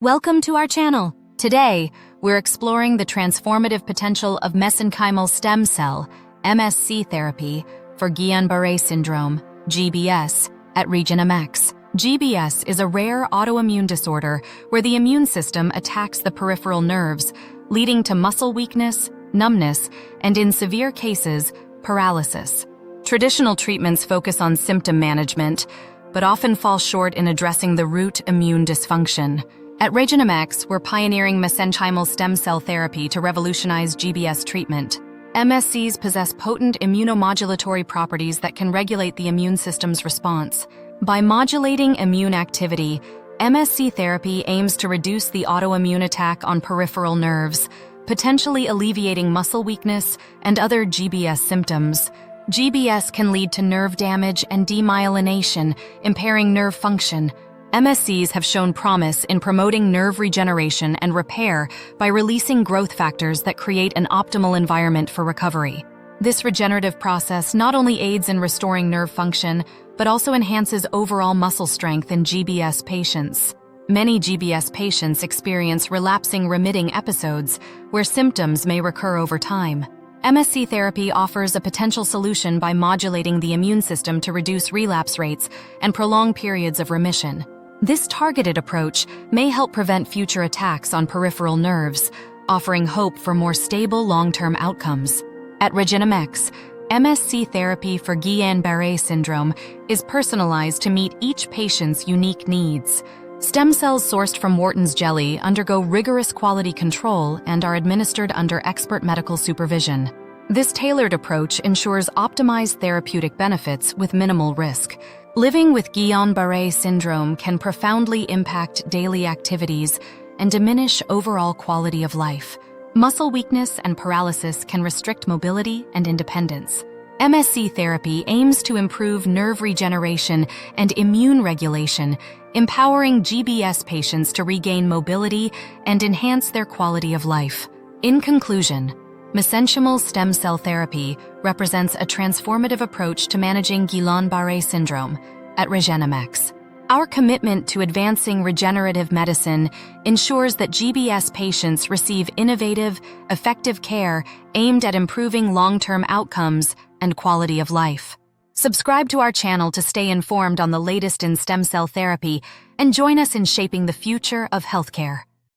Welcome to our channel. Today, we're exploring the transformative potential of mesenchymal stem cell MSC therapy for Guillain-Barré Syndrome, GBS, at Regenamex. GBS is a rare autoimmune disorder where the immune system attacks the peripheral nerves, leading to muscle weakness, numbness, and in severe cases, paralysis. Traditional treatments focus on symptom management, but often fall short in addressing the root immune dysfunction. At Regenamex, we're pioneering mesenchymal stem cell therapy to revolutionize GBS treatment. MSCs possess potent immunomodulatory properties that can regulate the immune system's response. By modulating immune activity, MSC therapy aims to reduce the autoimmune attack on peripheral nerves, potentially alleviating muscle weakness and other GBS symptoms. GBS can lead to nerve damage and demyelination, impairing nerve function. MSCs have shown promise in promoting nerve regeneration and repair by releasing growth factors that create an optimal environment for recovery. This regenerative process not only aids in restoring nerve function, but also enhances overall muscle strength in GBS patients. Many GBS patients experience relapsing remitting episodes, where symptoms may recur over time. MSC therapy offers a potential solution by modulating the immune system to reduce relapse rates and prolong periods of remission. This targeted approach may help prevent future attacks on peripheral nerves, offering hope for more stable long-term outcomes. At Regenamex, MSC therapy for Guillain-Barré Syndrome is personalized to meet each patient's unique needs. Stem cells sourced from Wharton's jelly undergo rigorous quality control and are administered under expert medical supervision. This tailored approach ensures optimized therapeutic benefits with minimal risk. Living with Guillain-Barré Syndrome can profoundly impact daily activities and diminish overall quality of life. Muscle weakness and paralysis can restrict mobility and independence. MSC therapy aims to improve nerve regeneration and immune regulation, empowering GBS patients to regain mobility and enhance their quality of life. In conclusion, Mesenchymal stem cell therapy represents a transformative approach to managing Guillain-Barré Syndrome at Regenamex. Our commitment to advancing regenerative medicine ensures that GBS patients receive innovative, effective care aimed at improving long-term outcomes and quality of life. Subscribe to our channel to stay informed on the latest in stem cell therapy and join us in shaping the future of healthcare.